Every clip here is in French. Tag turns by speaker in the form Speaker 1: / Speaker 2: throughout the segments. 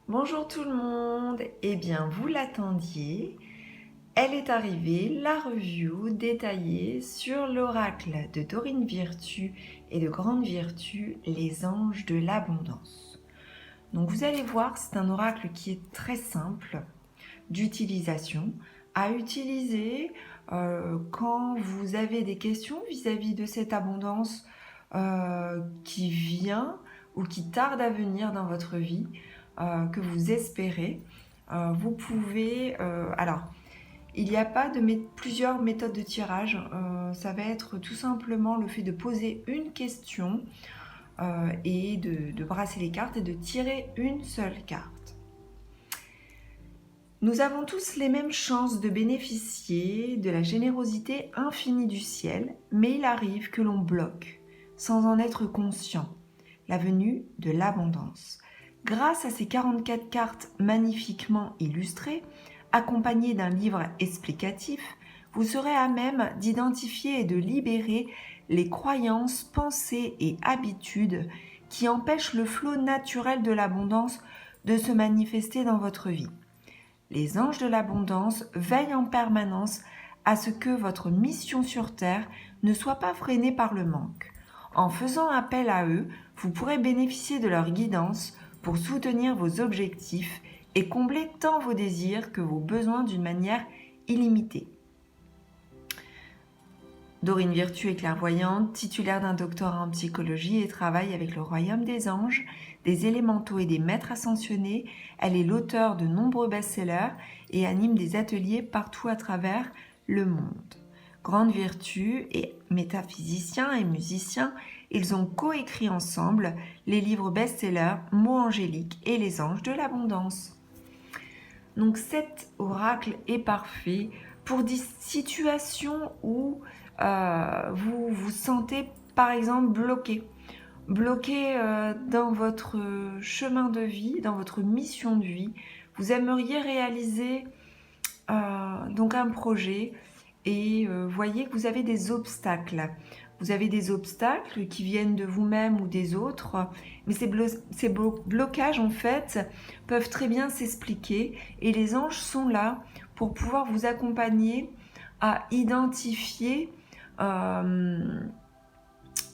Speaker 1: Bonjour tout le monde, eh bien vous l'attendiez, elle est arrivée, la review détaillée sur l'oracle de Dorine Virtue et de Grande Virtue, les anges de l'abondance. Donc vous allez voir, c'est un oracle qui est très simple d'utilisation, à utiliser quand vous avez des questions vis-à-vis de cette abondance qui vient ou qui tarde à venir dans votre vie, que vous espérez. Vous pouvez... alors, il n'y a pas plusieurs méthodes de tirage. Ça va être tout simplement le fait de poser une question et de brasser les cartes et de tirer une seule carte. Nous avons tous les mêmes chances de bénéficier de la générosité infinie du ciel, mais il arrive que l'on bloque, sans en être conscient, la venue de l'abondance. Grâce à ces 44 cartes magnifiquement illustrées, accompagnées d'un livre explicatif, vous serez à même d'identifier et de libérer les croyances, pensées et habitudes qui empêchent le flot naturel de l'abondance de se manifester dans votre vie. Les anges de l'abondance veillent en permanence à ce que votre mission sur Terre ne soit pas freinée par le manque. En faisant appel à eux, vous pourrez bénéficier de leur guidance pour soutenir vos objectifs et combler tant vos désirs que vos besoins d'une manière illimitée. Dorine Virtue est clairvoyante, titulaire d'un doctorat en psychologie et travaille avec le royaume des anges, des élémentaux et des maîtres ascensionnés. Elle est l'auteure de nombreux best-sellers et anime des ateliers partout à travers le monde. Grande Virtue est métaphysicien et musicien. Ils ont coécrit ensemble les livres best-sellers Mots angéliques et Les anges de l'abondance. Donc cet oracle est parfait pour des situations où vous vous sentez par exemple bloqué dans votre chemin de vie, dans votre mission de vie. Vous aimeriez réaliser donc un projet et voyez que vous avez des obstacles. Vous avez des obstacles qui viennent de vous-même ou des autres, mais ces blocages en fait peuvent très bien s'expliquer et les anges sont là pour pouvoir vous accompagner à identifier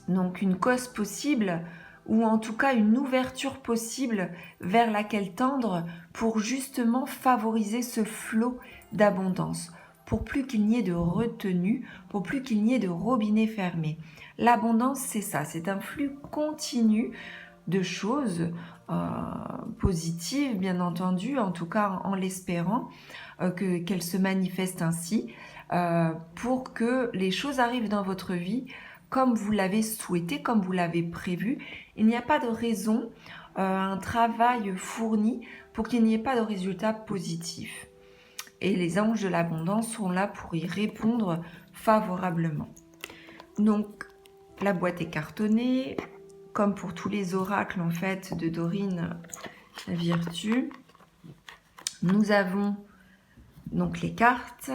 Speaker 1: donc une cause possible ou en tout cas une ouverture possible vers laquelle tendre pour justement favoriser ce flot d'abondance, pour plus qu'il n'y ait de retenue, pour plus qu'il n'y ait de robinet fermé. L'abondance, c'est ça, c'est un flux continu de choses positives, bien entendu, en tout cas en l'espérant, qu'elles se manifestent ainsi, pour que les choses arrivent dans votre vie comme vous l'avez souhaité, comme vous l'avez prévu. Il n'y a pas de raison, un travail fourni pour qu'il n'y ait pas de résultat positif. Et les anges de l'abondance sont là pour y répondre favorablement. Donc, la boîte est cartonnée, comme pour tous les oracles en fait de Dorine Virtue. Nous avons donc les cartes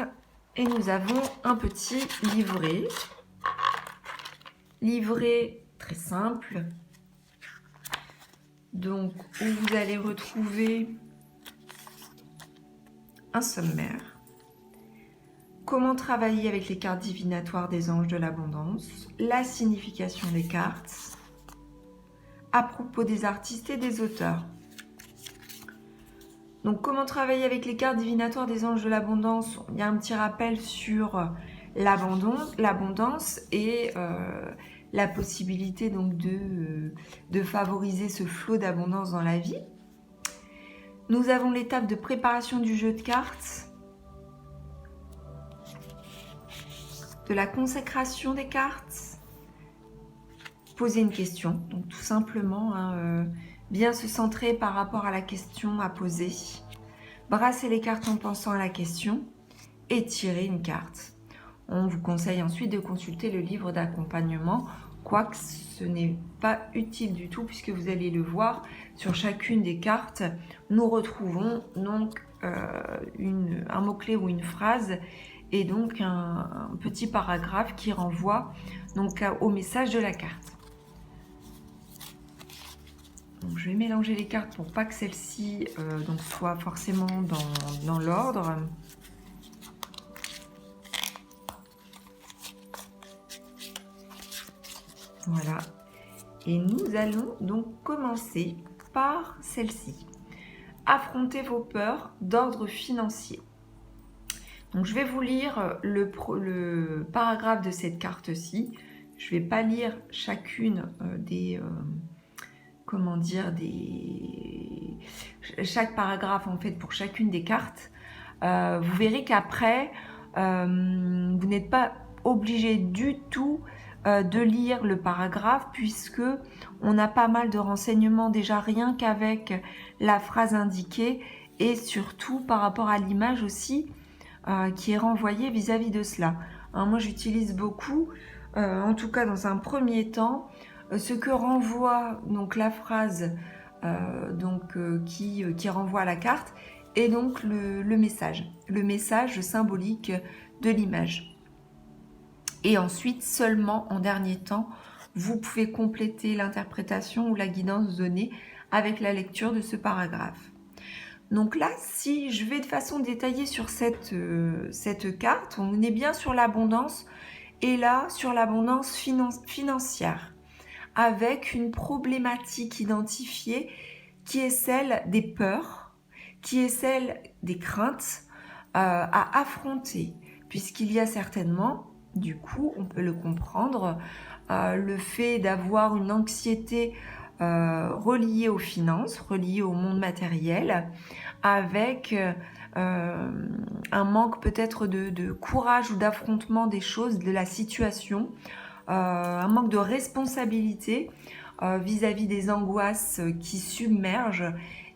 Speaker 1: et nous avons un petit livret. Livret très simple, donc où vous allez retrouver un sommaire. Comment travailler avec les cartes divinatoires des anges de l'abondance, la signification des cartes, à propos des artistes et des auteurs. Donc comment travailler avec les cartes divinatoires des anges de l'abondance, il y a un petit rappel sur l'abondance et la possibilité donc de favoriser ce flot d'abondance dans la vie. Nous avons l'étape de préparation du jeu de cartes, de la consécration des cartes, poser une question, donc tout simplement bien se centrer par rapport à la question à poser, brasser les cartes en pensant à la question et tirer une carte. On vous conseille ensuite de consulter le livre d'accompagnement, quoique ce n'est pas utile du tout puisque vous allez le voir, sur chacune des cartes, nous retrouvons donc un mot-clé ou une phrase et donc un petit paragraphe qui renvoie donc au message de la carte. Donc, je vais mélanger les cartes pour pas que celle-ci donc soit forcément dans l'ordre. Voilà. Et nous allons donc commencer par celle-ci. Affrontez vos peurs d'ordre financier. Donc, je vais vous lire le paragraphe de cette carte-ci. Je ne vais pas lire chacune chaque paragraphe en fait pour chacune des cartes. Vous verrez qu'après, vous n'êtes pas obligé du tout de lire le paragraphe puisque on a pas mal de renseignements déjà rien qu'avec la phrase indiquée et surtout par rapport à l'image aussi qui est renvoyée vis-à-vis de cela. Hein, moi j'utilise beaucoup, en tout cas dans un premier temps, ce que renvoie donc la phrase qui renvoie à la carte et donc le message symbolique de l'image. Et ensuite, seulement en dernier temps, vous pouvez compléter l'interprétation ou la guidance donnée avec la lecture de ce paragraphe. Donc là, si je vais de façon détaillée sur cette carte, on est bien sur l'abondance et là, sur l'abondance financière, avec une problématique identifiée qui est celle des peurs, qui est celle des craintes à affronter, puisqu'il y a certainement, du coup, on peut le comprendre, le fait d'avoir une anxiété reliée aux finances, reliée au monde matériel, avec un manque peut-être de courage ou d'affrontement des choses, de la situation, un manque de responsabilité vis-à-vis des angoisses qui submergent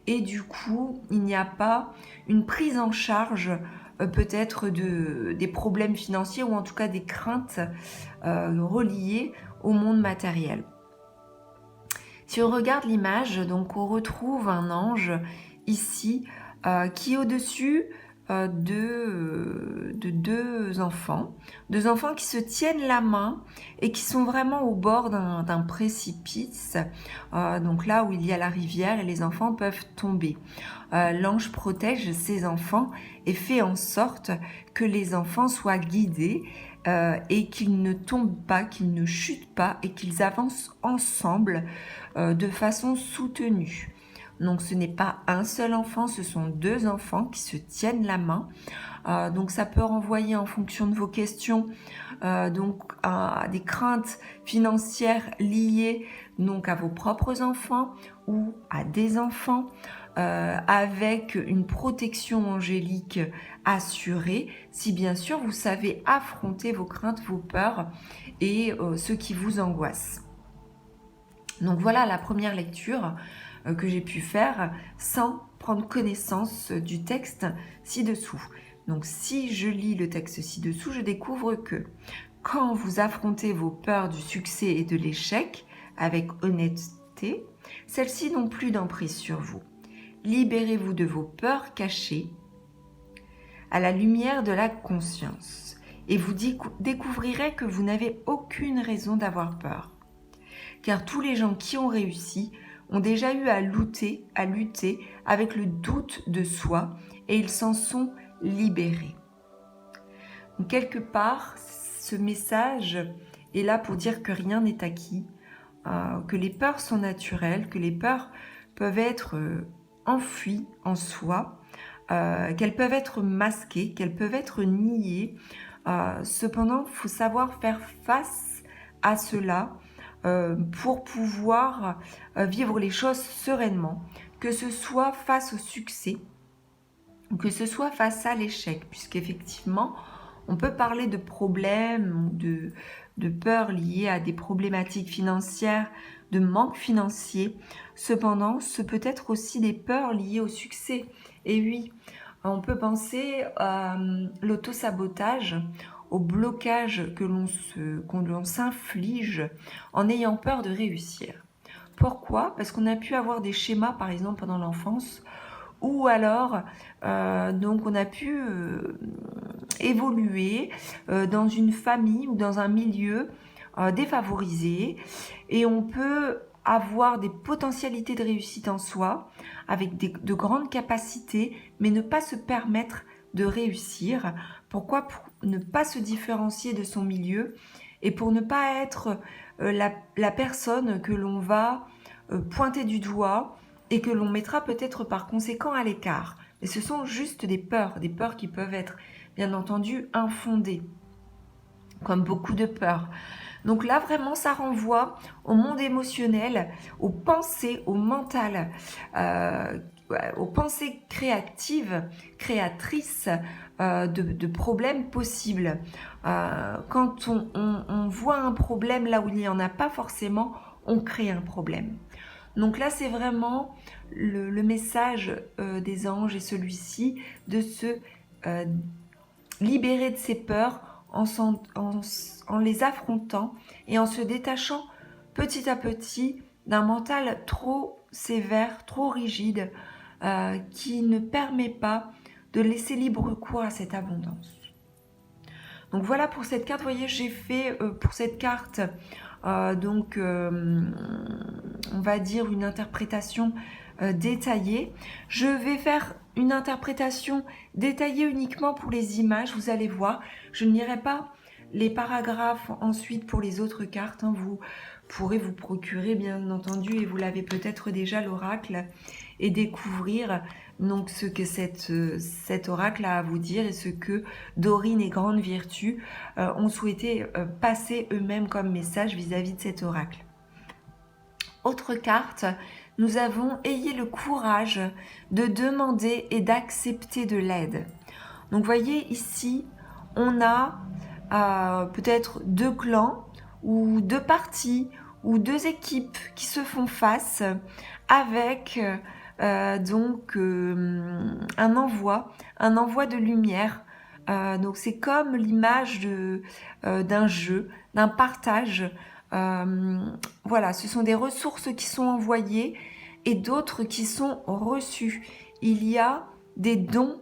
Speaker 1: et du coup il n'y a pas une prise en charge peut-être des problèmes financiers ou en tout cas des craintes reliées au monde matériel. Si on regarde l'image, donc on retrouve un ange ici qui est au-dessus de deux enfants qui se tiennent la main et qui sont vraiment au bord d'un précipice, donc là où il y a la rivière et les enfants peuvent tomber. L'ange protège ses enfants et fait en sorte que les enfants soient guidés et qu'ils ne tombent pas, qu'ils ne chutent pas et qu'ils avancent ensemble de façon soutenue. Donc ce n'est pas un seul enfant, ce sont deux enfants qui se tiennent la main. Donc ça peut renvoyer en fonction de vos questions donc à des craintes financières liées donc à vos propres enfants ou à des enfants avec une protection angélique assurée si bien sûr vous savez affronter vos craintes, vos peurs et ce qui vous angoisse. Donc voilà la première lecture que j'ai pu faire sans prendre connaissance du texte ci-dessous. Donc si je lis le texte ci-dessous, je découvre que quand vous affrontez vos peurs du succès et de l'échec avec honnêteté, celles-ci n'ont plus d'emprise sur vous. Libérez-vous de vos peurs cachées à la lumière de la conscience et vous découvrirez que vous n'avez aucune raison d'avoir peur. Car tous les gens qui ont réussi ont déjà eu à lutter avec le doute de soi et ils s'en sont libérés. Donc, quelque part, ce message est là pour dire que rien n'est acquis, que les peurs sont naturelles, que les peurs peuvent être enfuies en soi, qu'elles peuvent être masquées, qu'elles peuvent être niées. Cependant, il faut savoir faire face à cela pour pouvoir vivre les choses sereinement, que ce soit face au succès ou que ce soit face à l'échec, puisqu'effectivement, on peut parler de problèmes, de peurs liées à des problématiques financières, de manque financier. Cependant, ce peut être aussi des peurs liées au succès. Et oui, on peut penser à l'auto-sabotage, au blocage que l'on s'inflige en ayant peur de réussir. Pourquoi ? Parce qu'on a pu avoir des schémas, par exemple, pendant l'enfance, ou alors donc on a pu évoluer dans une famille ou dans un milieu défavorisé et on peut avoir des potentialités de réussite en soi, avec de grandes capacités, mais ne pas se permettre de réussir. Pourquoi? Pour ne pas se différencier de son milieu et pour ne pas être la personne que l'on va pointer du doigt et que l'on mettra peut-être par conséquent à l'écart. Mais ce sont juste des peurs qui peuvent être bien entendu infondées, comme beaucoup de peurs. Donc là, vraiment, ça renvoie au monde émotionnel, aux pensées, au mental, aux pensées créatives, créatrices de problèmes possibles. Quand on voit un problème là où il n'y en a pas forcément, on crée un problème. Donc là, c'est vraiment le message des anges et celui-ci de se libérer de ses peurs en les affrontant et en se détachant petit à petit d'un mental trop sévère, trop rigide, qui ne permet pas de laisser libre cours à cette abondance. Donc voilà pour cette carte. Vous voyez, j'ai fait pour cette carte on va dire une interprétation détaillée. Je vais faire une interprétation détaillée uniquement pour les images, vous allez voir. Je ne lirai pas les paragraphes ensuite pour les autres cartes. Vous pourrez vous procurer bien entendu, et vous l'avez peut-être déjà, l'oracle, et découvrir donc ce que cet oracle a à vous dire et ce que Dorine et Grande Vertu ont souhaité passer eux-mêmes comme message vis-à-vis de cet oracle. Autre carte, nous avons « Ayez le courage de demander et d'accepter de l'aide ». Donc, voyez ici, on a peut-être deux clans ou deux parties ou deux équipes qui se font face avec un envoi de lumière. Donc, c'est comme l'image d'un jeu, d'un partage. Voilà, ce sont des ressources qui sont envoyées et d'autres qui sont reçues. Il y a des dons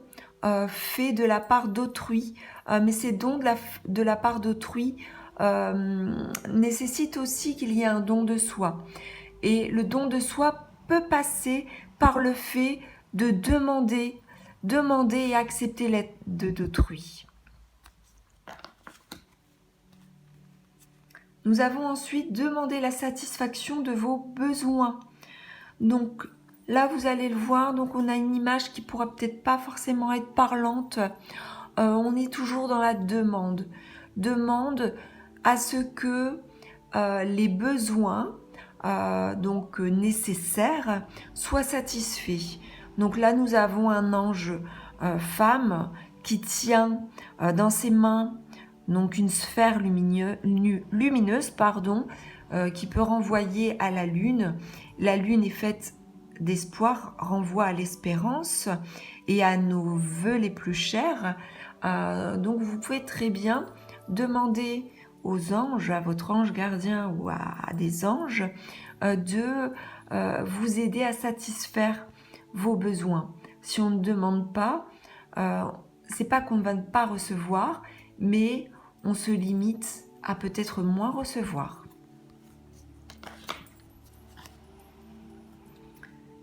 Speaker 1: faits de la part d'autrui, mais ces dons de la part d'autrui nécessitent aussi qu'il y ait un don de soi. Et le don de soi peut passer par le fait de demander et accepter l'aide d'autrui. Nous avons ensuite demandé la satisfaction de vos besoins. Donc là, vous allez le voir, donc on a une image qui pourra peut-être pas forcément être parlante. On est toujours dans la demande. Demande à ce que les besoins nécessaires soient satisfaits. Donc là, nous avons un ange femme qui tient dans ses mains donc une sphère lumineuse, qui peut renvoyer à la lune. La lune est faite d'espoir, renvoie à l'espérance et à nos vœux les plus chers. Donc vous pouvez très bien demander aux anges, à votre ange gardien ou à des anges, de vous aider à satisfaire vos besoins. Si on ne demande pas, c'est pas qu'on ne va pas recevoir, mais on se limite à peut-être moins recevoir.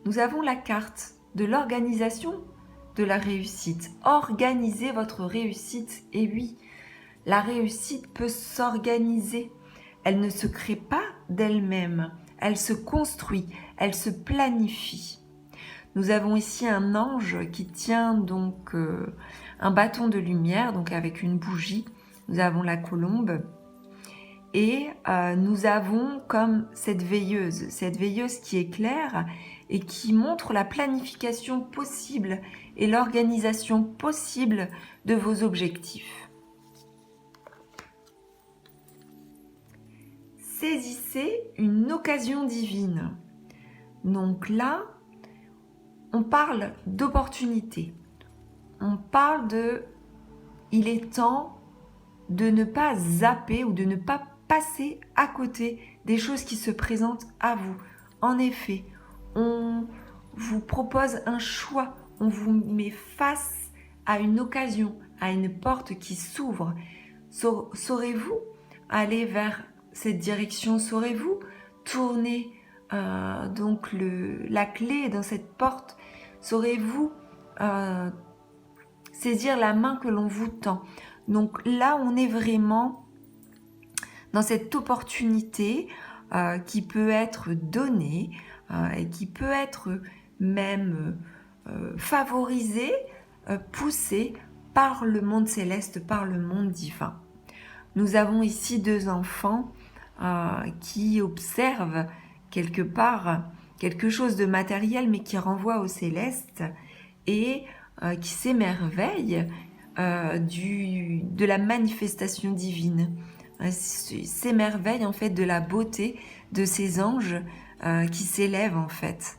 Speaker 1: Nous avons la carte de l'organisation de la réussite. Organisez votre réussite. Et oui, la réussite peut s'organiser. Elle ne se crée pas d'elle-même. Elle se construit, elle se planifie. Nous avons ici un ange qui tient donc un bâton de lumière, donc avec une bougie. Nous avons la colombe et nous avons comme cette veilleuse qui éclaire et qui montre la planification possible et l'organisation possible de vos objectifs. Saisissez une occasion divine. Donc là, on parle d'opportunité. On parle il est temps de ne pas zapper ou de ne pas passer à côté des choses qui se présentent à vous. En effet, on vous propose un choix, on vous met face à une occasion, à une porte qui s'ouvre. Saurez-vous aller vers cette direction? Saurez-vous tourner donc la clé dans cette porte, saurez-vous saisir la main que l'on vous tend. Donc là, on est vraiment dans cette opportunité qui peut être donnée et qui peut être même favorisée, poussée par le monde céleste, par le monde divin. Nous avons ici deux enfants qui observent quelque part quelque chose de matériel mais qui renvoie au céleste et qui s'émerveillent de la manifestation divine, s'émerveillent en fait de la beauté de ces anges qui s'élèvent en fait.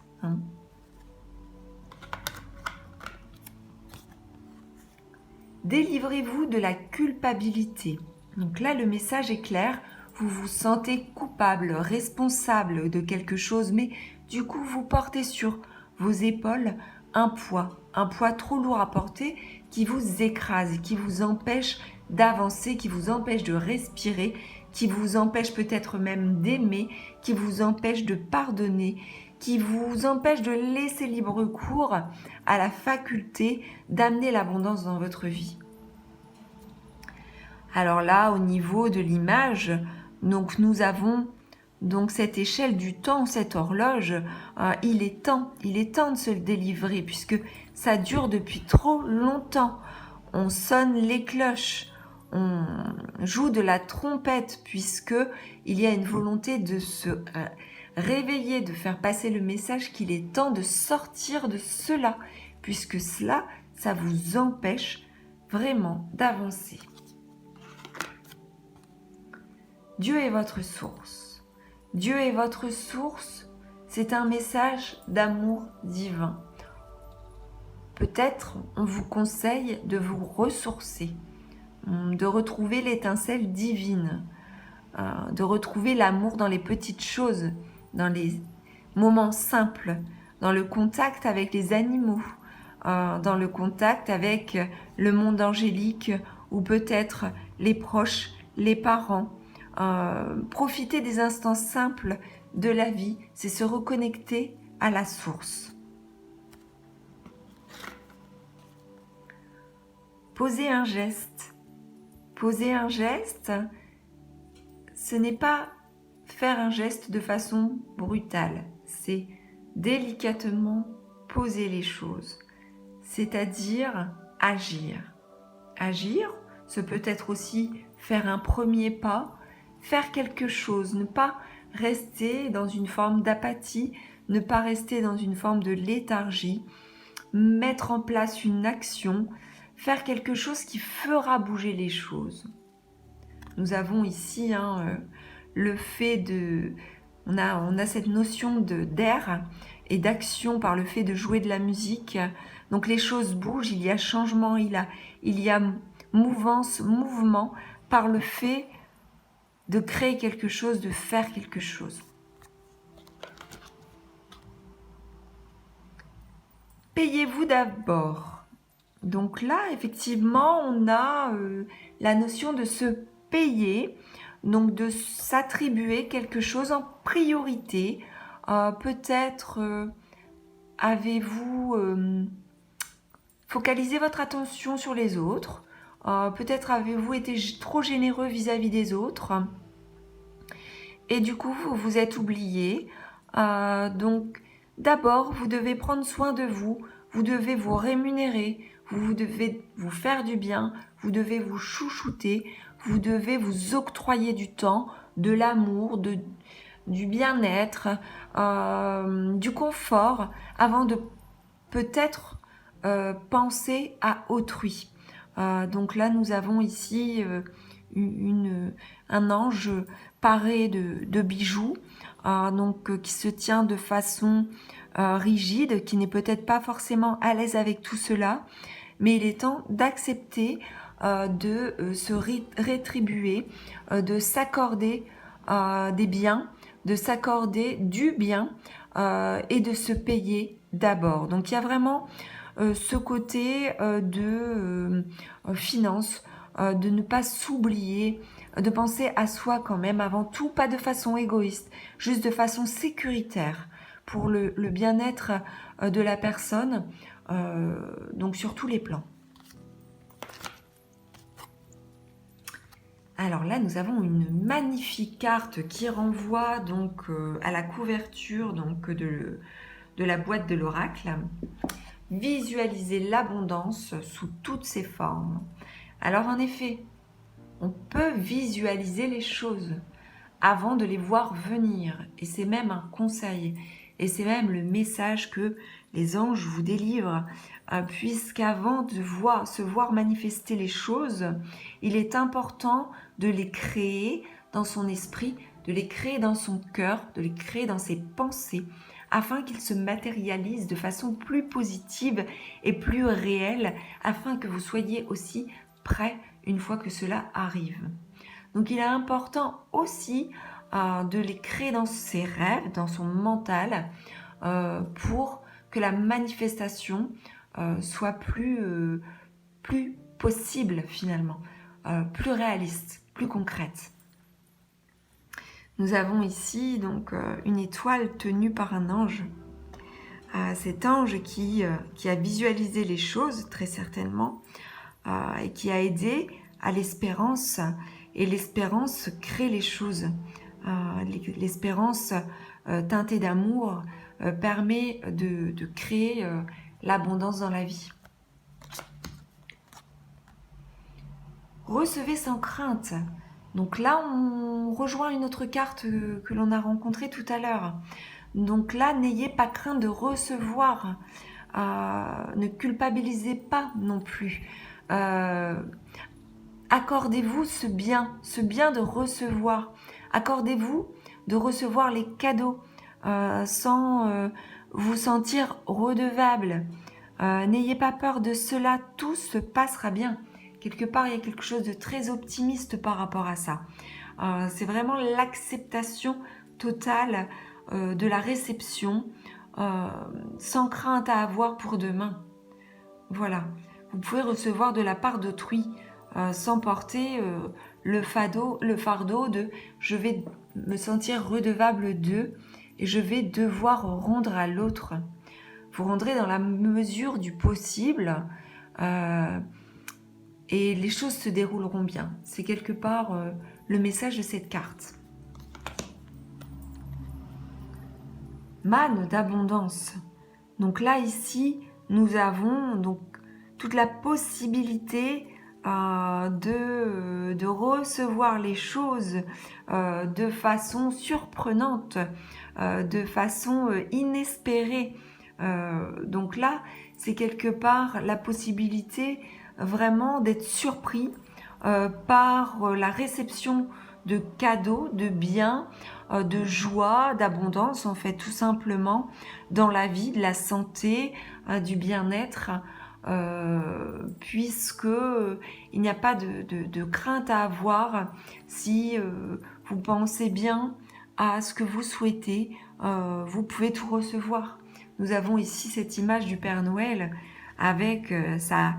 Speaker 1: Délivrez-vous de la culpabilité. Donc là, le message est clair. Vous vous sentez coupable, responsable de quelque chose, mais du coup, vous portez sur vos épaules un poids trop lourd à porter qui vous écrase, qui vous empêche d'avancer, qui vous empêche de respirer, qui vous empêche peut-être même d'aimer, qui vous empêche de pardonner, qui vous empêche de laisser libre cours à la faculté d'amener l'abondance dans votre vie. Alors là, au niveau de l'image, donc nous avons donc cette échelle du temps, cette horloge, il est temps de se délivrer puisque ça dure depuis trop longtemps. On sonne les cloches, on joue de la trompette puisque il y a une volonté de se réveiller, de faire passer le message qu'il est temps de sortir de cela, puisque cela, ça vous empêche vraiment d'avancer. Dieu est votre source. Dieu est votre source, c'est un message d'amour divin. Peut-être on vous conseille de vous ressourcer, de retrouver l'étincelle divine, de retrouver l'amour dans les petites choses, dans les moments simples, dans le contact avec les animaux, dans le contact avec le monde angélique ou peut-être les proches, les parents. Profiter des instants simples de la vie, c'est se reconnecter à la source. Poser un geste. Poser un geste, ce n'est pas faire un geste de façon brutale, c'est délicatement poser les choses, c'est-à-dire agir. Agir, ce peut être aussi faire un premier pas, faire quelque chose, ne pas rester dans une forme d'apathie, ne pas rester dans une forme de léthargie, mettre en place une action, faire quelque chose qui fera bouger les choses. Nous avons ici le fait de... On a cette notion d'air et d'action par le fait de jouer de la musique. Donc les choses bougent, il y a changement, il y a mouvance, mouvement par le fait de créer quelque chose, de faire quelque chose. Payez-vous d'abord. Donc là, effectivement, on a la notion de se payer, donc de s'attribuer quelque chose en priorité. Peut-être avez-vous focalisé votre attention sur les autres. Peut-être avez-vous été trop généreux vis-à-vis des autres et du coup vous vous êtes oublié. Donc d'abord vous devez prendre soin de vous, vous devez vous rémunérer, vous devez vous faire du bien, vous devez vous chouchouter, vous devez vous octroyer du temps, de l'amour, du bien-être, du confort avant de peut-être penser à autrui. Donc là, nous avons ici un ange paré de bijoux, qui se tient de façon rigide, qui n'est peut-être pas forcément à l'aise avec tout cela, mais il est temps d'accepter de se rétribuer, de s'accorder des biens, de s'accorder du bien et de se payer d'abord. Donc il y a vraiment ce côté de finance, de ne pas s'oublier, de penser à soi quand même avant tout, pas de façon égoïste, juste de façon sécuritaire pour le bien-être de la personne, donc sur tous les plans. Alors là, nous avons une magnifique carte qui renvoie donc à la couverture donc, de la boîte de l'oracle. Visualiser l'abondance sous toutes ses formes. Alors en effet, on peut visualiser les choses avant de les voir venir. Et c'est même un conseil. Et c'est même le message que les anges vous délivrent. Puisqu'avant de se voir manifester les choses, il est important de les créer dans son esprit, de les créer dans son cœur, de les créer dans ses pensées, afin qu'ils se matérialisent de façon plus positive et plus réelle, afin que vous soyez aussi prêts une fois que cela arrive. Donc il est important aussi de les créer dans ses rêves, dans son mental, pour que la manifestation soit plus possible finalement, plus réaliste, plus concrète. Nous avons ici donc une étoile tenue par un ange. Cet ange qui a visualisé les choses très certainement et qui a aidé à l'espérance. Et l'espérance crée les choses. L'espérance teintée d'amour permet de créer l'abondance dans la vie. Recevez sans crainte. Donc là, on rejoint une autre carte que l'on a rencontrée tout à l'heure. Donc là, n'ayez pas crainte de recevoir. Ne culpabilisez pas non plus. Accordez-vous ce bien de recevoir. Accordez-vous de recevoir les cadeaux sans vous sentir redevable. N'ayez pas peur de cela, tout se passera bien. Quelque part, il y a quelque chose de très optimiste par rapport à ça. C'est vraiment l'acceptation totale de la réception, sans crainte à avoir pour demain. Voilà. Vous pouvez recevoir de la part d'autrui, sans porter le fardeau de « je vais me sentir redevable d'eux et je vais devoir rendre à l'autre ». Vous rendrez dans la mesure du possible et les choses se dérouleront bien. C'est quelque part le message de cette carte. Manne d'abondance. Donc là, ici, nous avons donc toute la possibilité de recevoir les choses de façon surprenante, de façon inespérée. Donc là, c'est quelque part la possibilité vraiment d'être surpris par la réception de cadeaux, de biens, de joie, d'abondance, en fait, tout simplement, dans la vie, de la santé, du bien-être, puisque il n'y a pas de crainte à avoir si vous pensez bien à ce que vous souhaitez, vous pouvez tout recevoir. Nous avons ici cette image du Père Noël avec sa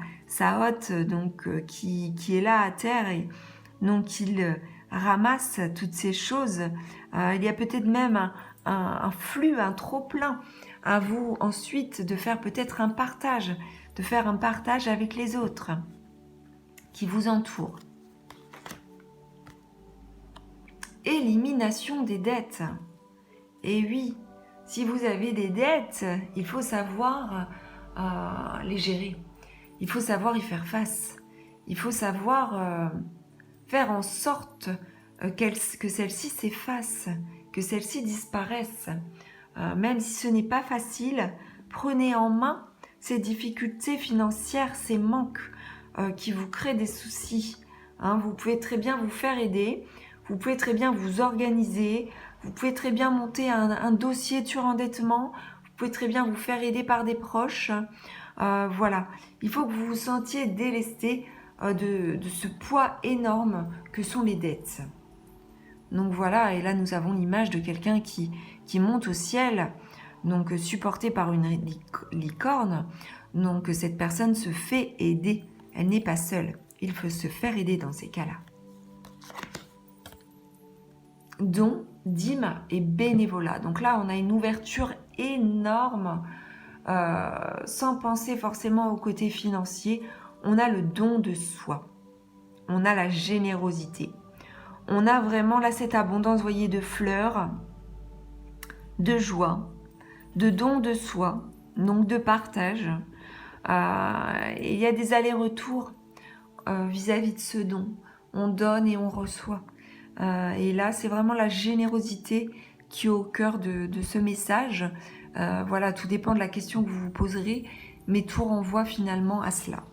Speaker 1: hotte donc, qui est là à terre et donc il ramasse toutes ces choses. Il y a peut-être même un flux, un trop-plein à vous ensuite de faire peut-être un partage, de faire un partage avec les autres qui vous entourent. Élimination des dettes. Et oui, si vous avez des dettes, il faut savoir les gérer. Il faut savoir y faire face. Il faut savoir faire en sorte que celles-ci s'effacent, que celles-ci disparaissent. Même si ce n'est pas facile, prenez en main ces difficultés financières, ces manques qui vous créent des soucis. Vous pouvez très bien vous faire aider, vous pouvez très bien vous organiser, vous pouvez très bien monter un dossier de surendettement, vous pouvez très bien vous faire aider par des proches. Voilà, il faut que vous vous sentiez délesté de ce poids énorme que sont les dettes. Donc voilà, et là nous avons l'image de quelqu'un qui monte au ciel, donc supporté par une licorne. Donc cette personne se fait aider, elle n'est pas seule, il faut se faire aider dans ces cas-là. dons, dîmes et bénévolat. Donc là, on a une ouverture énorme, sans penser forcément au côté financier. On a le don de soi, on a la générosité. On a vraiment là cette abondance, vous voyez, de fleurs, de joie, de don de soi, donc de partage. Et il y a des allers-retours vis-à-vis de ce don. On donne et on reçoit. Et là, c'est vraiment la générosité qui est au cœur de ce message. Voilà, tout dépend de la question que vous vous poserez, mais tout renvoie finalement à cela.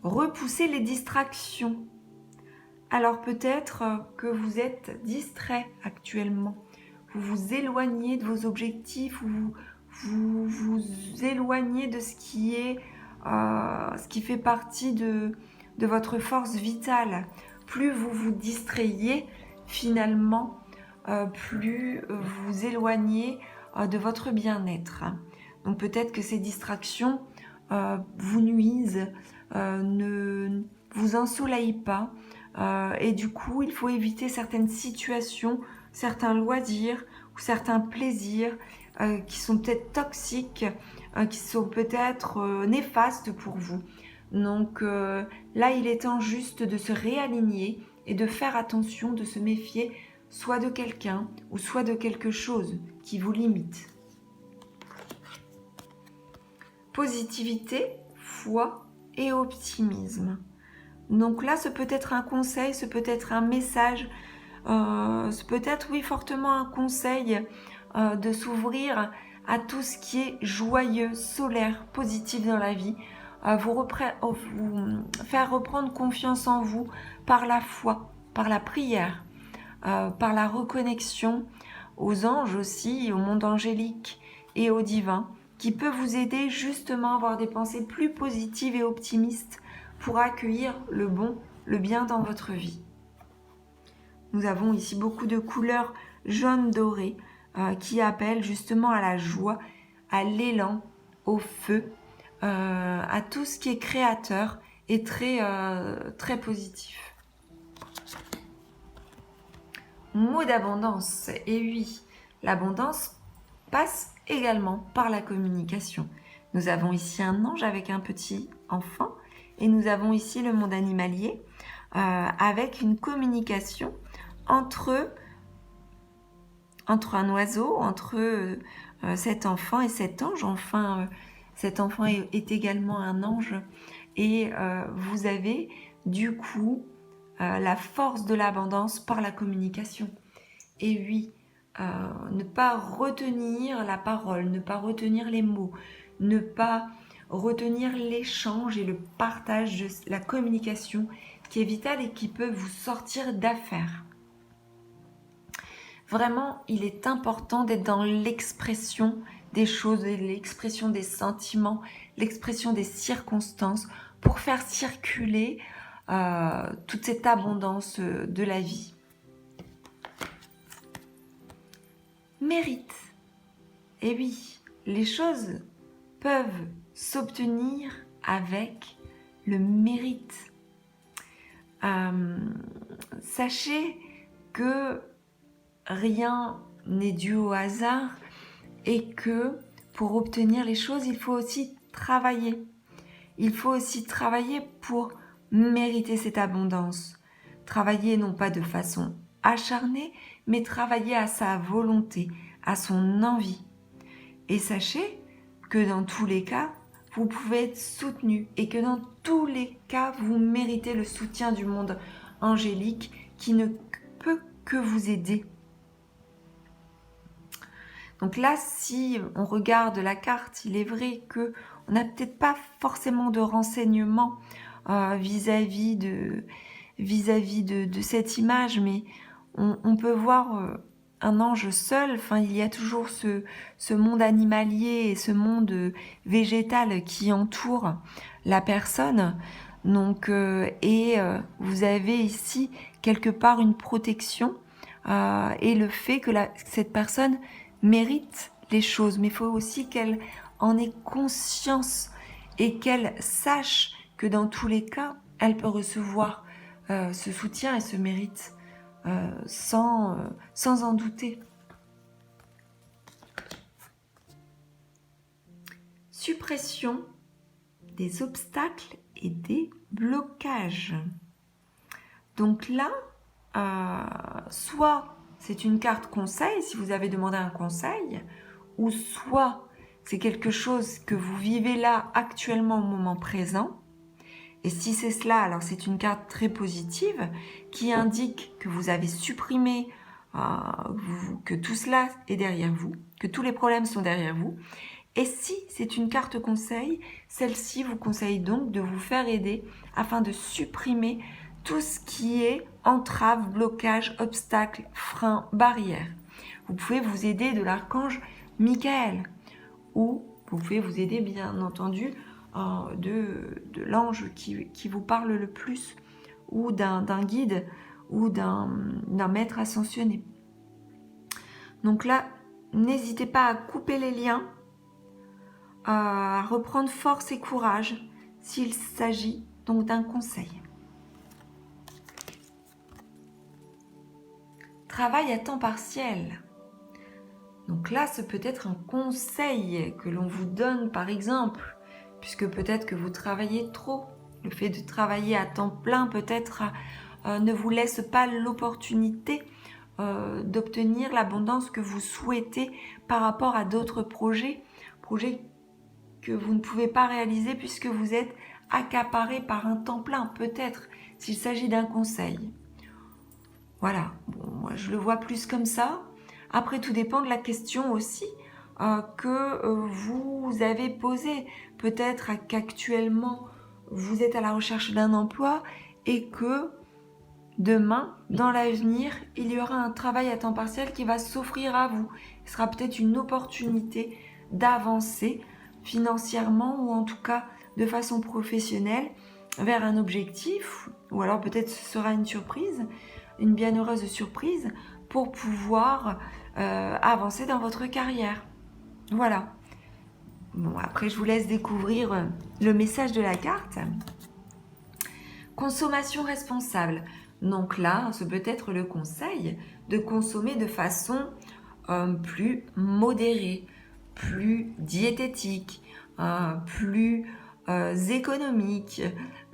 Speaker 1: Repousser les distractions. Alors peut-être que vous êtes distrait actuellement. Vous vous éloignez de vos objectifs, vous vous éloignez de ce qui fait partie de votre force vitale. Plus vous vous distrayez, finalement, plus vous vous éloignez de votre bien-être. Donc peut-être que ces distractions vous nuisent, ne vous ensoleillent pas, et du coup il faut éviter certaines situations, certains loisirs ou certains plaisirs qui sont peut-être toxiques, qui sont peut-être néfastes pour vous. Donc là, il est temps juste de se réaligner et de faire attention, de se méfier soit de quelqu'un ou soit de quelque chose qui vous limite. Positivité, foi et optimisme. Donc là, ce peut être un conseil, ce peut être un message, ce peut être, oui, fortement un conseil de s'ouvrir à tout ce qui est joyeux, solaire, positif dans la vie, vous faire reprendre confiance en vous par la foi, par la prière, par la reconnexion aux anges aussi, au monde angélique et au divin, qui peut vous aider justement à avoir des pensées plus positives et optimistes pour accueillir le bon, le bien dans votre vie. Nous avons ici beaucoup de couleurs jaune doré qui appellent justement à la joie, à l'élan, au feu, à tout ce qui est créateur et très positif. Mot d'abondance. Et oui, l'abondance passe également par la communication. Nous avons ici un ange avec un petit enfant et nous avons ici le monde animalier avec une communication entre un oiseau, entre cet enfant et cet ange. Enfin, cet enfant est également un ange et vous avez du coup la force de l'abondance par la communication. Et oui, ne pas retenir la parole, ne pas retenir les mots, ne pas retenir l'échange et le partage de la communication qui est vitale et qui peut vous sortir d'affaires. Vraiment, il est important d'être dans l'expression des choses, l'expression des sentiments, l'expression des circonstances pour faire circuler toute cette abondance de la vie. Mérite. Et oui, les choses peuvent s'obtenir avec le mérite. Sachez que rien n'est dû au hasard et que pour obtenir les choses, il faut aussi travailler. Il faut aussi travailler pour mériter cette abondance. Travailler non pas de façon acharnée, mais travailler à sa volonté, à son envie. Et sachez que dans tous les cas, vous pouvez être soutenu et que dans tous les cas, vous méritez le soutien du monde angélique qui ne peut que vous aider. Donc là, si on regarde la carte, il est vrai qu'on n'a peut-être pas forcément de renseignements vis-à-vis de cette image, mais on peut voir un ange seul. Enfin, il y a toujours ce monde animalier et ce monde végétal qui entoure la personne. Donc, vous avez ici quelque part une protection et le fait que cette personne mérite les choses, mais il faut aussi qu'elle en ait conscience et qu'elle sache que dans tous les cas, elle peut recevoir ce soutien et ce mérite sans en douter. Suppression des obstacles et des blocages. Donc là, soit c'est une carte conseil si vous avez demandé un conseil, ou soit c'est quelque chose que vous vivez là actuellement au moment présent. Et si c'est cela, alors c'est une carte très positive qui indique que vous avez supprimé, que tout cela est derrière vous, que tous les problèmes sont derrière vous. Et si c'est une carte conseil, celle-ci vous conseille donc de vous faire aider afin de supprimer tout ce qui est entrave, blocage, obstacle, frein, barrière. Vous pouvez vous aider de l'archange Michael, ou vous pouvez vous aider bien entendu de l'ange qui vous parle le plus, ou d'un guide, ou d'un maître ascensionné. Donc là, n'hésitez pas à couper les liens, à reprendre force et courage s'il s'agit donc d'un conseil. Travail à temps partiel. Donc là, ce peut être un conseil que l'on vous donne par exemple, puisque peut-être que vous travaillez trop. Le fait de travailler à temps plein peut-être ne vous laisse pas l'opportunité d'obtenir l'abondance que vous souhaitez par rapport à d'autres projets que vous ne pouvez pas réaliser puisque vous êtes accaparé par un temps plein, peut-être, s'il s'agit d'un conseil. Voilà, bon, moi je le vois plus comme ça. Après, tout dépend de la question aussi que vous avez posée. Peut-être qu'actuellement, vous êtes à la recherche d'un emploi et que demain, dans l'avenir, il y aura un travail à temps partiel qui va s'offrir à vous. Ce sera peut-être une opportunité d'avancer financièrement ou en tout cas de façon professionnelle vers un objectif, ou alors peut-être ce sera une surprise, une bienheureuse surprise pour pouvoir avancer dans votre carrière. Voilà. Bon, après, je vous laisse découvrir le message de la carte. Consommation responsable. Donc là, ce peut être le conseil de consommer de façon plus modérée, plus diététique, plus économique.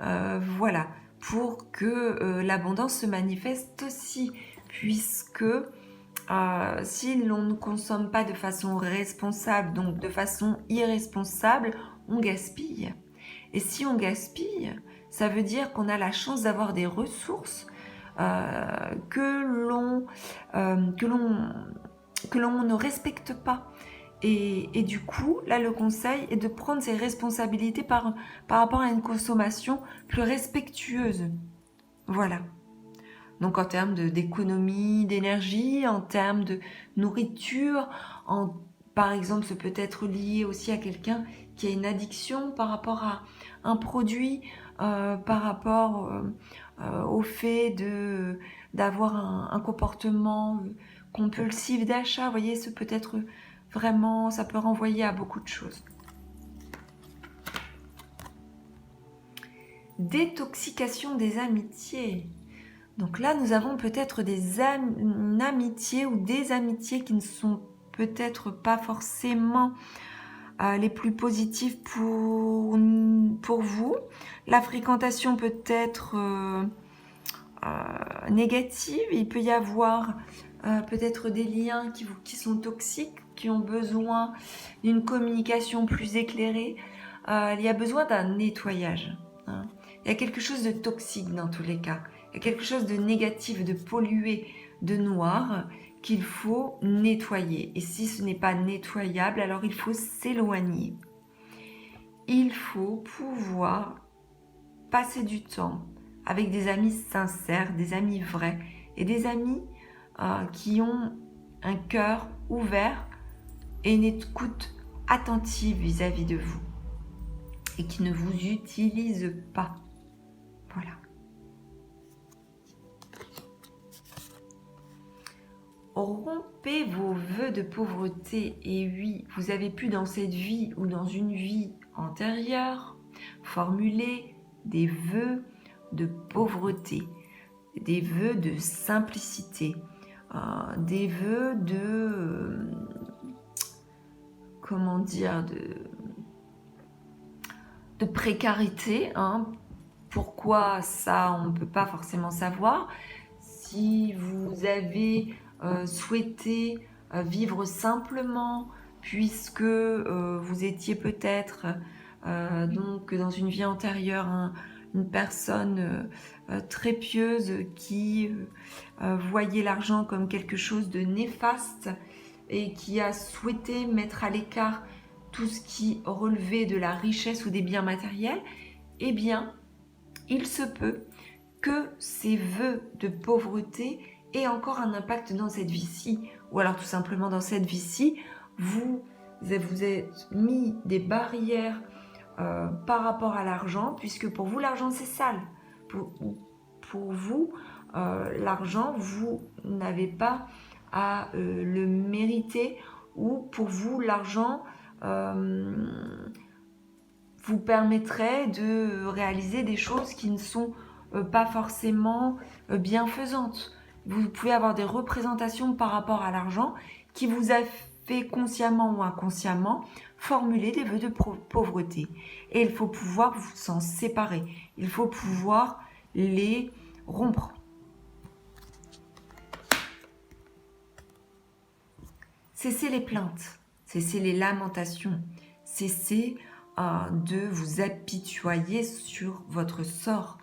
Speaker 1: Voilà, pour que l'abondance se manifeste aussi, puisque si l'on ne consomme pas de façon responsable, donc de façon irresponsable, on gaspille. Et si on gaspille, ça veut dire qu'on a la chance d'avoir des ressources que l'on ne respecte pas. Et du coup, là, le conseil est de prendre ses responsabilités par rapport à une consommation plus respectueuse. Voilà. Donc en termes d'économie d'énergie, en termes de nourriture, par exemple, ce peut être lié aussi à quelqu'un qui a une addiction par rapport à un produit, par rapport au fait d'avoir un comportement compulsif d'achat. Vous voyez, ce peut être vraiment, ça peut renvoyer à beaucoup de choses. Détoxication des amitiés. Donc là, nous avons peut-être une amitié ou des amitiés qui ne sont peut-être pas forcément les plus positives pour vous. La fréquentation peut être négative. Il peut y avoir peut-être des liens qui sont toxiques, qui ont besoin d'une communication plus éclairée. Il y a besoin d'un nettoyage. Hein. Il y a quelque chose de toxique dans tous les cas. Il y a quelque chose de négatif, de pollué, de noir qu'il faut nettoyer. Et si ce n'est pas nettoyable, alors il faut s'éloigner. Il faut pouvoir passer du temps avec des amis sincères, des amis vrais et des amis qui ont un cœur ouvert et une écoute attentive vis-à-vis de vous et qui ne vous utilisent pas. Voilà. Rompez vos vœux de pauvreté. Et oui, vous avez pu dans cette vie ou dans une vie antérieure formuler des vœux de pauvreté. des vœux de simplicité, des vœux de, comment dire, de précarité. Pourquoi ça, on ne peut pas forcément savoir. Si vous avez souhaité vivre simplement, puisque vous étiez peut-être donc dans une vie antérieure une personne très pieuse qui voyait l'argent comme quelque chose de néfaste et qui a souhaité mettre à l'écart tout ce qui relevait de la richesse ou des biens matériels, eh bien, il se peut que ces vœux de pauvreté aient encore un impact dans cette vie-ci, ou alors tout simplement dans cette vie-ci, vous êtes mis des barrières par rapport à l'argent, puisque pour vous, l'argent, c'est sale. Pour vous, l'argent, vous n'avez pas à le mériter, ou pour vous, l'argent vous permettrait de réaliser des choses qui ne sont pas forcément bienfaisantes. Vous pouvez avoir des représentations par rapport à l'argent qui vous a fait consciemment ou inconsciemment formuler des vœux de pauvreté. Et il faut pouvoir vous s'en séparer. Il faut pouvoir les rompre. Cessez les plaintes, cessez les lamentations, cessez de vous apitoyer sur votre sort,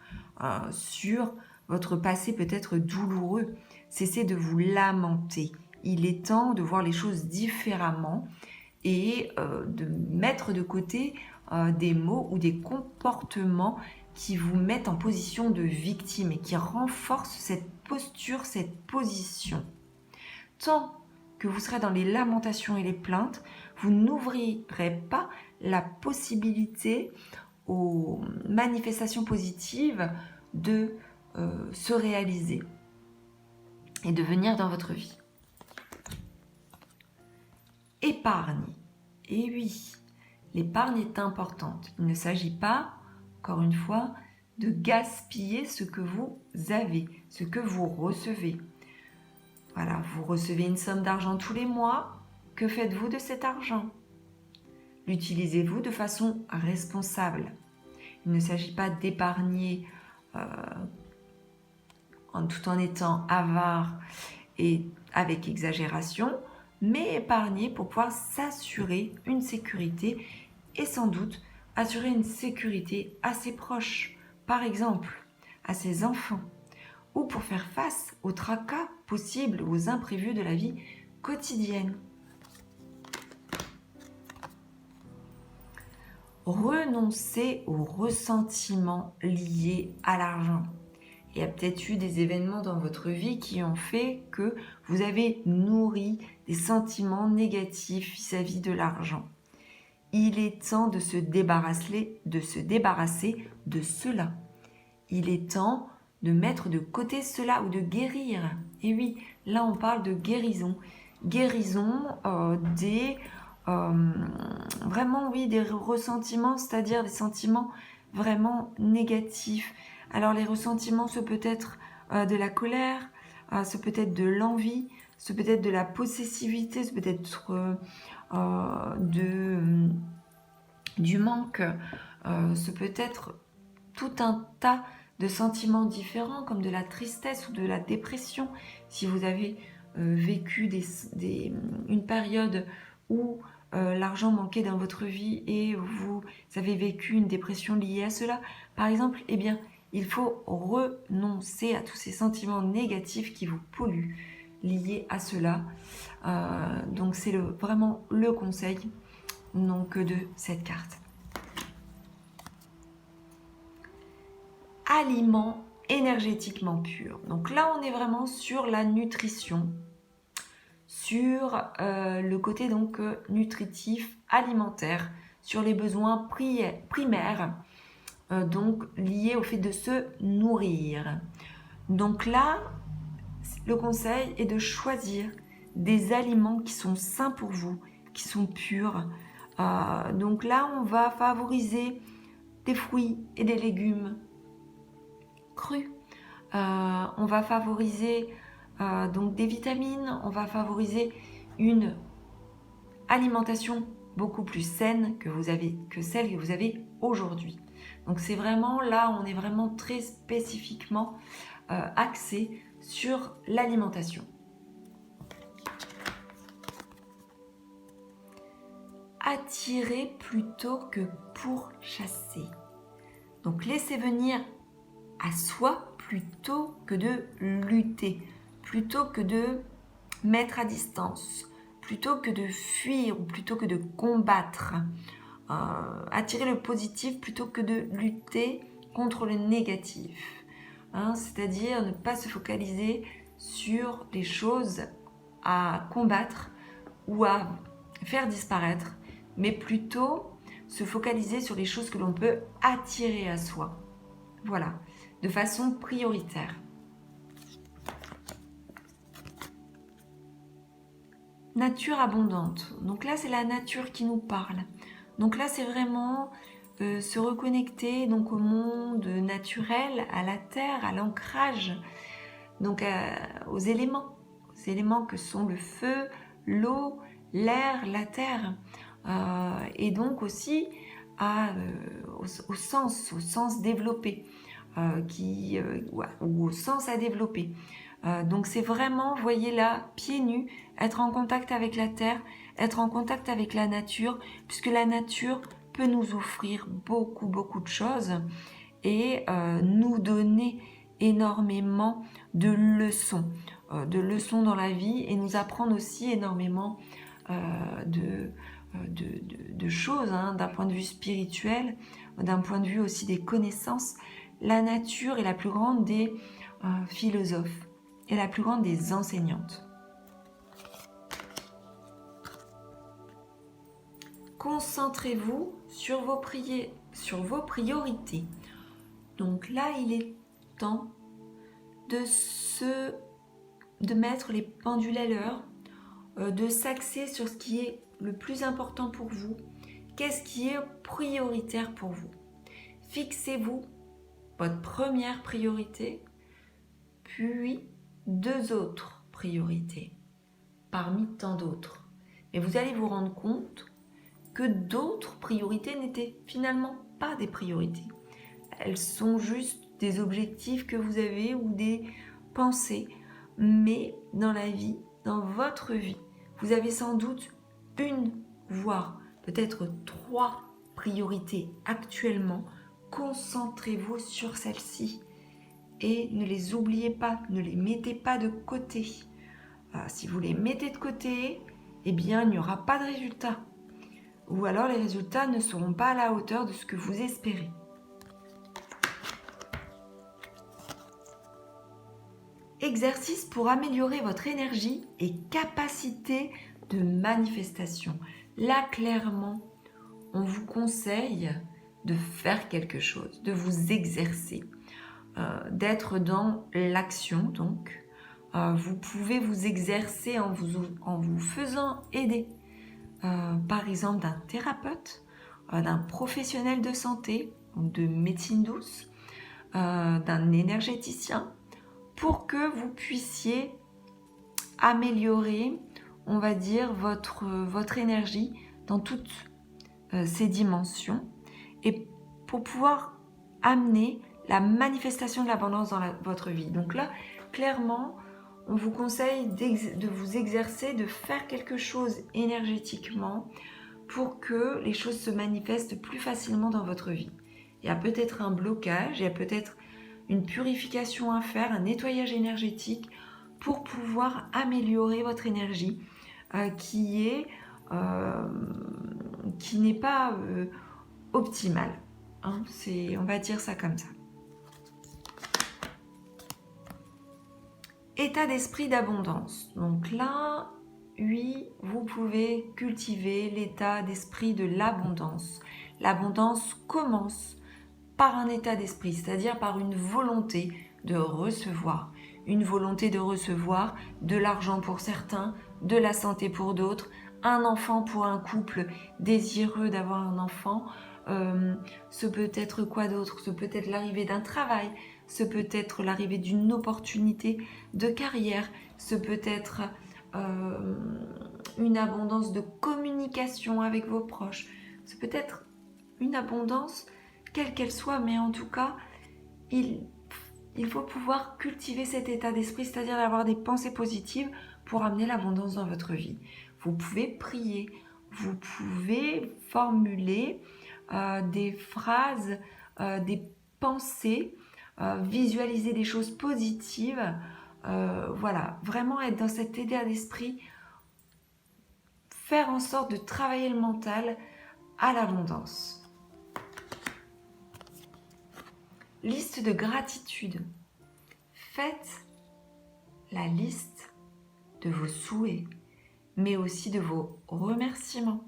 Speaker 1: sur votre passé peut-être douloureux. Cessez de vous lamenter. Il est temps de voir les choses différemment et de mettre de côté des mots ou des comportements qui vous mettent en position de victime et qui renforcent cette posture, cette position. Tant que vous serez dans les lamentations et les plaintes, vous n'ouvrirez pas la possibilité aux manifestations positives de se réaliser et de venir dans votre vie. Épargne. Et oui, l'épargne est importante. Il ne s'agit pas, encore une fois, de gaspiller ce que vous avez, ce que vous recevez. Voilà, vous recevez une somme d'argent tous les mois. Que faites-vous de cet argent? L'utilisez-vous de façon responsable? Il ne s'agit pas d'épargner tout en étant avare et avec exagération, mais épargner pour pouvoir s'assurer une sécurité et sans doute assurer une sécurité à ses proches, par exemple à ses enfants, ou pour faire face aux tracas possibles, aux imprévus de la vie quotidienne. Renoncez aux ressentiments liés à l'argent. Il y a peut-être eu des événements dans votre vie qui ont fait que vous avez nourri des sentiments négatifs vis-à-vis de l'argent. Il est temps de se débarrasser de cela. Il est temps de mettre de côté cela ou de guérir. Et oui, là on parle de guérison. Guérison vraiment oui, des ressentiments, c'est-à-dire des sentiments vraiment négatifs. Alors les ressentiments, ce peut être de la colère, ce peut être de l'envie, ce peut être de la possessivité, ce peut être du manque, ce peut être tout un tas de sentiments différents comme de la tristesse ou de la dépression. Si vous avez vécu une période où l'argent manquait dans votre vie et vous avez vécu une dépression liée à cela, par exemple, eh bien, il faut renoncer à tous ces sentiments négatifs qui vous polluent liés à cela. Donc, c'est vraiment le conseil donc, de cette carte. Aliments énergétiquement purs. Donc là, on est vraiment sur la nutrition, sur le côté donc nutritif, alimentaire, sur les besoins primaires, donc liés au fait de se nourrir. Donc là, le conseil est de choisir des aliments qui sont sains pour vous, qui sont purs. Donc là, on va favoriser des fruits et des légumes crus, On va favoriser donc des vitamines, on va favoriser une alimentation beaucoup plus saine que celle que vous avez aujourd'hui. Donc c'est vraiment là, on est vraiment très spécifiquement axé sur l'alimentation. Attirer plutôt que pourchasser. Donc laissez venir à soi plutôt que de lutter, plutôt que de mettre à distance, plutôt que de fuir ou plutôt que de combattre. Attirer le positif plutôt que de lutter contre le négatif. C'est-à-dire ne pas se focaliser sur les choses à combattre ou à faire disparaître, mais plutôt se focaliser sur les choses que l'on peut attirer à soi. Voilà, de façon prioritaire. Nature abondante. Donc là, c'est la nature qui nous parle. Donc là, c'est vraiment se reconnecter donc au monde naturel, à la terre, à l'ancrage, donc aux éléments que sont le feu, l'eau, l'air, la terre, et donc aussi au sens développé, ou au sens à développer. Donc c'est vraiment, voyez là, pieds nus, être en contact avec la terre, être en contact avec la nature, puisque la nature peut nous offrir beaucoup de choses et nous donner énormément de leçons dans la vie et nous apprendre aussi énormément de choses, d'un point de vue spirituel, d'un point de vue aussi des connaissances. La nature est la plus grande des philosophes et la plus grande des enseignantes. Concentrez-vous sur vos priorités. Donc là, il est temps de mettre les pendules à l'heure, de s'axer sur ce qui est le plus important pour vous. Qu'est-ce qui est prioritaire pour vous? Fixez-vous votre première priorité, puis 2 autres priorités, parmi tant d'autres. Mais vous allez vous rendre compte que d'autres priorités n'étaient finalement pas des priorités. Elles sont juste des objectifs que vous avez ou des pensées. Mais dans la vie, dans votre vie, vous avez sans doute une, voire peut-être 3 priorités actuellement. Concentrez-vous sur celles-ci et ne les oubliez pas, ne les mettez pas de côté. Si vous les mettez de côté, eh bien il n'y aura pas de résultat. Ou alors les résultats ne seront pas à la hauteur de ce que vous espérez. Exercice pour améliorer votre énergie et capacité de manifestation. Là, clairement, on vous conseille de faire quelque chose, de vous exercer, d'être dans l'action. Donc, vous pouvez vous exercer en vous faisant aider. Par exemple d'un thérapeute, d'un professionnel de santé, de médecine douce, d'un énergéticien, pour que vous puissiez améliorer, on va dire, votre énergie dans toutes ces dimensions et pour pouvoir amener la manifestation de l'abondance dans votre vie. Donc là, clairement, on vous conseille de vous exercer, de faire quelque chose énergétiquement pour que les choses se manifestent plus facilement dans votre vie. Il y a peut-être un blocage, il y a peut-être une purification à faire, un nettoyage énergétique pour pouvoir améliorer votre énergie qui n'est pas optimale. On va dire ça comme ça. État d'esprit d'abondance. Donc là, oui, vous pouvez cultiver l'état d'esprit de l'abondance. L'abondance commence par un état d'esprit, c'est-à-dire par une volonté de recevoir. Une volonté de recevoir de l'argent pour certains, de la santé pour d'autres, un enfant pour un couple désireux d'avoir un enfant. Ce peut être quoi d'autre? Ce peut être l'arrivée d'un travail, ce peut être l'arrivée d'une opportunité de carrière, ce peut être une abondance de communication avec vos proches, ce peut être une abondance quelle qu'elle soit, mais en tout cas, il faut pouvoir cultiver cet état d'esprit, c'est-à-dire d'avoir des pensées positives pour amener l'abondance dans votre vie. Vous pouvez prier, vous pouvez formuler des phrases, des pensées, visualiser des choses positives. Voilà, vraiment être dans cet état d'esprit, faire en sorte de travailler le mental à l'abondance. Liste de gratitude. Faites la liste de vos souhaits, mais aussi de vos remerciements.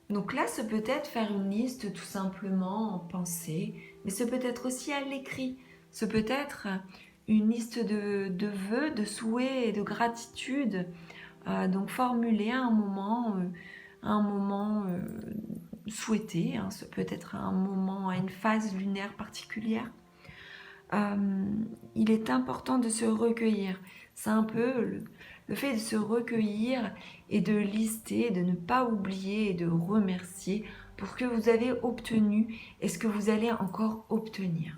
Speaker 1: Donc là, ce peut être faire une liste tout simplement en pensée, mais ce peut être aussi à l'écrit. Ce peut être une liste de vœux, de souhaits et de gratitude, donc formulée à un moment souhaité. Hein. Ce peut être à un moment, à une phase lunaire particulière. Il est important de se recueillir. C'est un peu le fait de se recueillir et de lister, de ne pas oublier et de remercier pour ce que vous avez obtenu et ce que vous allez encore obtenir.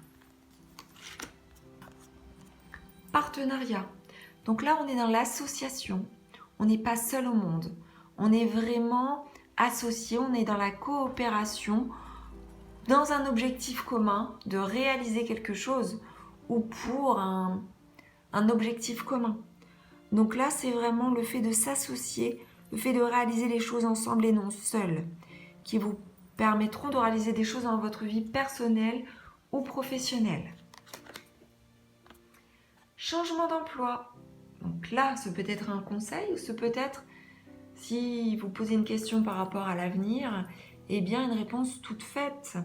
Speaker 1: Partenariat. Donc là, on est dans l'association. On n'est pas seul au monde. On est vraiment associé, on est dans la coopération, dans un objectif commun, de réaliser quelque chose ou pour un objectif commun. Donc là, c'est vraiment le fait de s'associer, le fait de réaliser les choses ensemble et non seul, qui vous permettront de réaliser des choses dans votre vie personnelle ou professionnelle. Changement d'emploi. Donc là, ce peut être un conseil ou ce peut être, si vous posez une question par rapport à l'avenir, eh bien une réponse toute faite,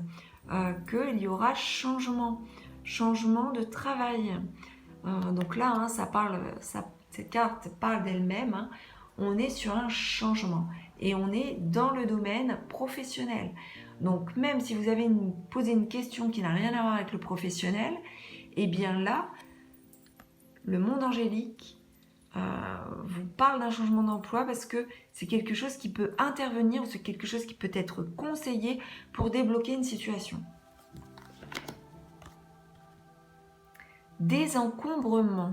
Speaker 1: qu'il y aura changement de travail. Donc là, hein, cette carte parle d'elle-même, hein, on est sur un changement et on est dans le domaine professionnel. Donc même si vous avez posé une question qui n'a rien à voir avec le professionnel, eh bien là, le monde angélique vous parle d'un changement d'emploi parce que c'est quelque chose qui peut intervenir ou c'est quelque chose qui peut être conseillé pour débloquer une situation. Désencombrement.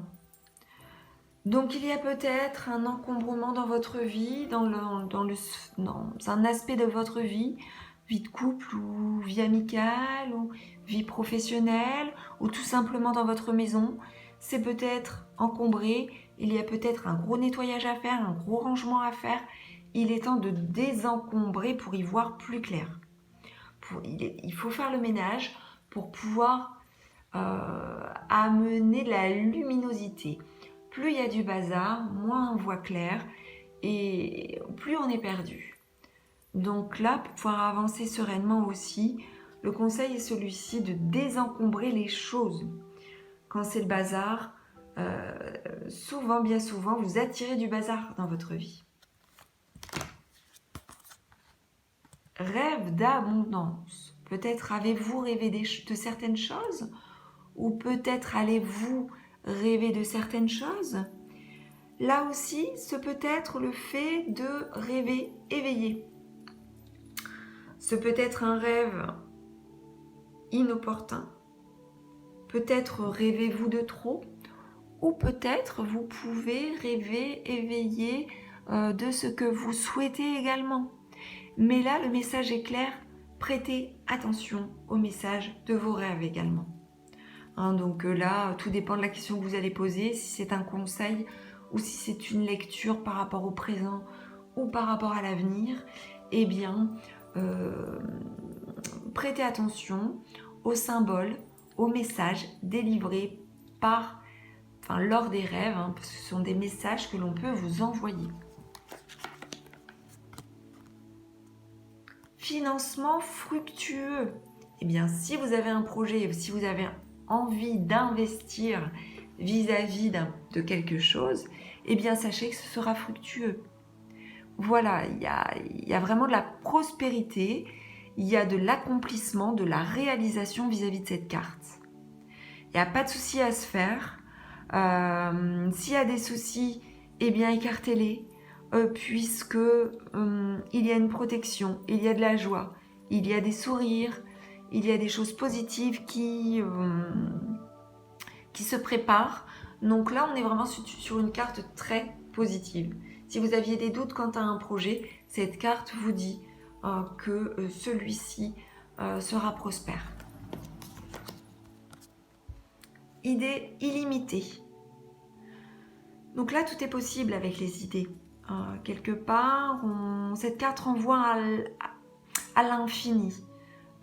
Speaker 1: Donc il y a peut-être un encombrement dans votre vie, dans un aspect de votre vie de couple ou vie amicale ou vie professionnelle ou tout simplement dans votre maison. C'est peut-être encombré, il y a peut-être un gros nettoyage à faire, un gros rangement à faire. Il est temps de désencombrer pour y voir plus clair. Il faut faire le ménage pour pouvoir amener de la luminosité. Plus il y a du bazar, moins on voit clair et plus on est perdu. Donc là, pour pouvoir avancer sereinement aussi, le conseil est celui-ci de désencombrer les choses. Quand c'est le bazar, bien souvent, vous attirez du bazar dans votre vie. Rêve d'abondance. Peut-être avez-vous rêvé de certaines choses ou peut-être allez-vous rêver de certaines choses. Là aussi, ce peut être le fait de rêver éveillé. Ce peut être un rêve inopportun. Peut-être rêvez-vous de trop. Ou peut-être vous pouvez rêver éveillé de ce que vous souhaitez également. Mais là, le message est clair. Prêtez attention au message de vos rêves également. Donc là, tout dépend de la question que vous allez poser, si c'est un conseil ou si c'est une lecture par rapport au présent ou par rapport à l'avenir. Eh bien, prêtez attention aux symboles, aux messages délivrés lors des rêves, parce que ce sont des messages que l'on peut vous envoyer. Financement fructueux. Eh bien, si vous avez un projet, si vous avez envie d'investir vis-à-vis de quelque chose, eh bien sachez que ce sera fructueux. Voilà, il y a vraiment de la prospérité il y a de l'accomplissement, de la réalisation vis-à-vis de cette carte. Il n'y a pas de souci à se faire. S'il y a des soucis, eh bien écartez-les, puisque il y a une protection, il y a de la joie, il y a des sourires, il y a des choses positives qui se préparent. Donc là, on est vraiment sur une carte très positive. Si vous aviez des doutes quant à un projet, cette carte vous dit que celui-ci sera prospère. Idée illimitée. Donc là, tout est possible avec les idées. Quelque part, cette carte renvoie à l'infini.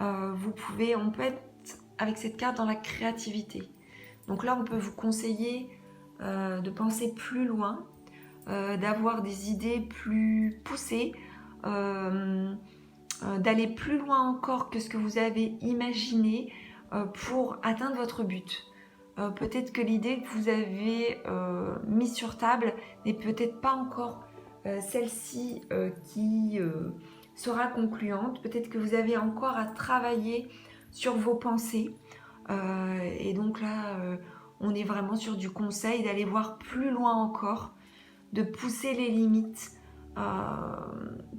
Speaker 1: On peut être avec cette carte dans la créativité. Donc là, on peut vous conseiller de penser plus loin, d'avoir des idées plus poussées, d'aller plus loin encore que ce que vous avez imaginé pour atteindre votre but. Peut-être que l'idée que vous avez mise sur table n'est peut-être pas encore celle-ci qui sera concluante. Peut-être que vous avez encore à travailler sur vos pensées. Et donc là, on est vraiment sur du conseil d'aller voir plus loin encore, de pousser les limites,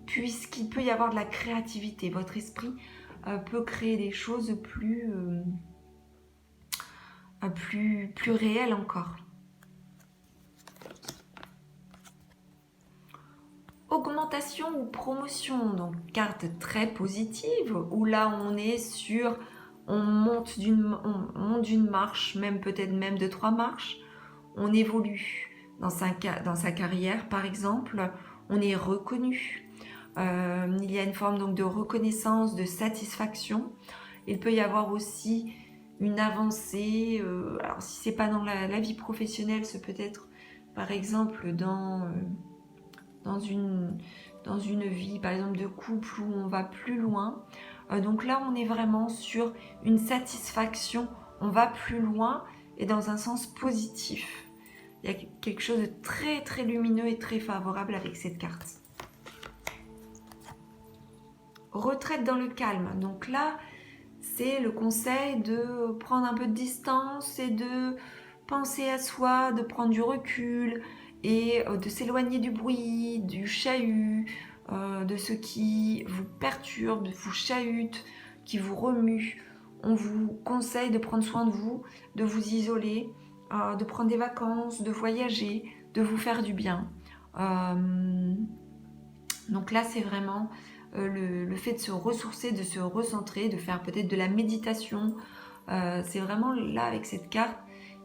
Speaker 1: puisqu'il peut y avoir de la créativité. Votre esprit peut créer des choses plus réelles encore. Augmentation ou promotion, donc carte très positive, où là on est sur, on monte d'une marche, même peut-être même de 3 marches, on évolue dans sa carrière par exemple, on est reconnu, il y a une forme donc de reconnaissance, de satisfaction. Il peut y avoir aussi une avancée, alors si c'est pas dans la vie professionnelle, c'est peut-être par exemple dans une vie par exemple de couple où on va plus loin. Donc là on est vraiment sur une satisfaction, on va plus loin et dans un sens positif. Il y a quelque chose de très très lumineux et très favorable avec cette carte. Retraite dans le calme, donc là c'est le conseil de prendre un peu de distance et de penser à soi, de prendre du recul et de s'éloigner du bruit, du chahut, de ce qui vous perturbe, vous chahute, qui vous remue. On vous conseille de prendre soin de vous isoler, de prendre des vacances, de voyager, de vous faire du bien. Donc là, c'est vraiment le fait de se ressourcer, de se recentrer, de faire peut-être de la méditation. C'est vraiment là, avec cette carte,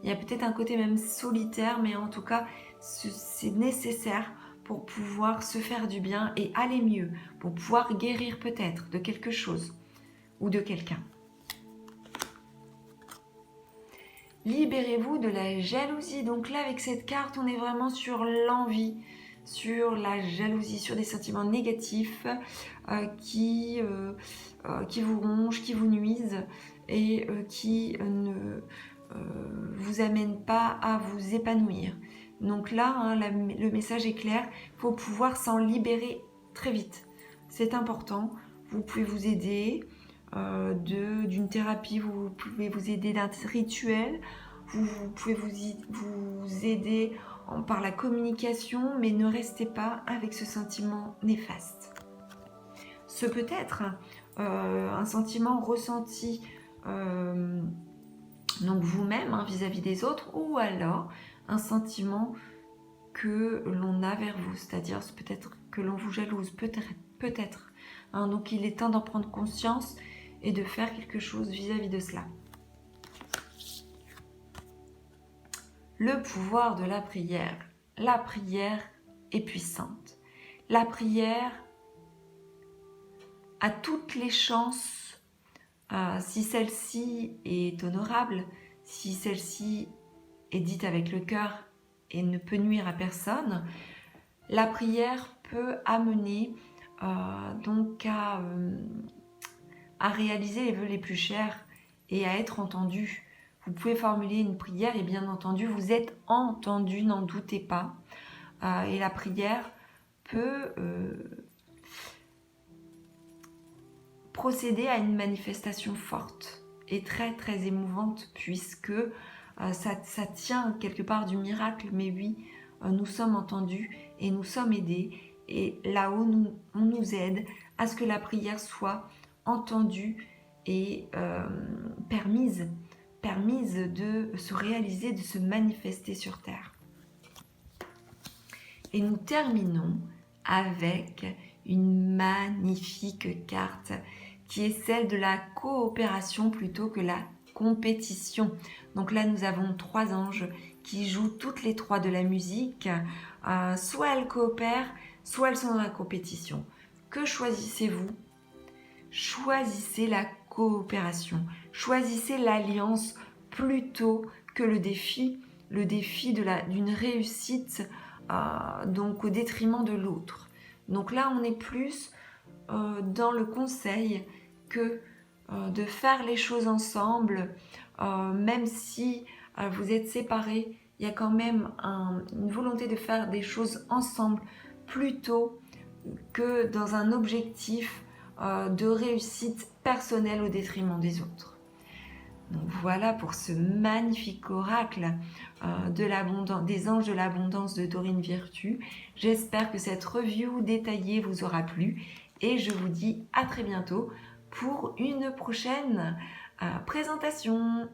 Speaker 1: il y a peut-être un côté même solitaire, mais en tout cas, c'est nécessaire pour pouvoir se faire du bien et aller mieux, pour pouvoir guérir peut-être de quelque chose ou de quelqu'un. Libérez-vous de la jalousie. Donc là, avec cette carte, on est vraiment sur l'envie, sur la jalousie, sur des sentiments négatifs qui vous rongent, qui vous nuisent et qui ne vous amènent pas à vous épanouir. Donc là, le message est clair, il faut pouvoir s'en libérer très vite. C'est important, vous pouvez vous aider d'une thérapie, vous pouvez vous aider d'un rituel, vous pouvez vous aider par la communication, mais ne restez pas avec ce sentiment néfaste. Ce peut être un sentiment ressenti donc vous-même vis-à-vis des autres, ou alors un sentiment que l'on a vers vous, c'est-à-dire peut-être que l'on vous jalouse, peut-être. Donc il est temps d'en prendre conscience et de faire quelque chose vis-à-vis de cela. Le pouvoir de la prière. La prière est puissante. La prière a toutes les chances, si celle-ci est honorable, si celle-ci est dite avec le cœur et ne peut nuire à personne, la prière peut amener donc à réaliser les vœux les plus chers et à être entendu. Vous pouvez formuler une prière et bien entendu, vous êtes entendu, n'en doutez pas. Et la prière peut procéder à une manifestation forte et très très émouvante, puisque ça tient quelque part du miracle, mais oui, nous sommes entendus et nous sommes aidés, et là-haut on nous aide à ce que la prière soit entendue et permise de se réaliser, de se manifester sur terre. Et nous terminons avec une magnifique carte qui est celle de la coopération plutôt que la compétition. Donc là, nous avons 3 anges qui jouent toutes les 3 de la musique. Soit elles coopèrent, soit elles sont dans la compétition. Que choisissez-vous? Choisissez la coopération. Choisissez l'alliance plutôt que le défi d'une réussite donc au détriment de l'autre. Donc là, on est plus dans le conseil que de faire les choses ensemble, même si vous êtes séparés, il y a quand même une volonté de faire des choses ensemble plutôt que dans un objectif de réussite personnelle au détriment des autres. Donc voilà pour ce magnifique oracle des anges de l'abondance de Dorine Virtue. J'espère que cette review détaillée vous aura plu et je vous dis à très bientôt pour une prochaine présentation.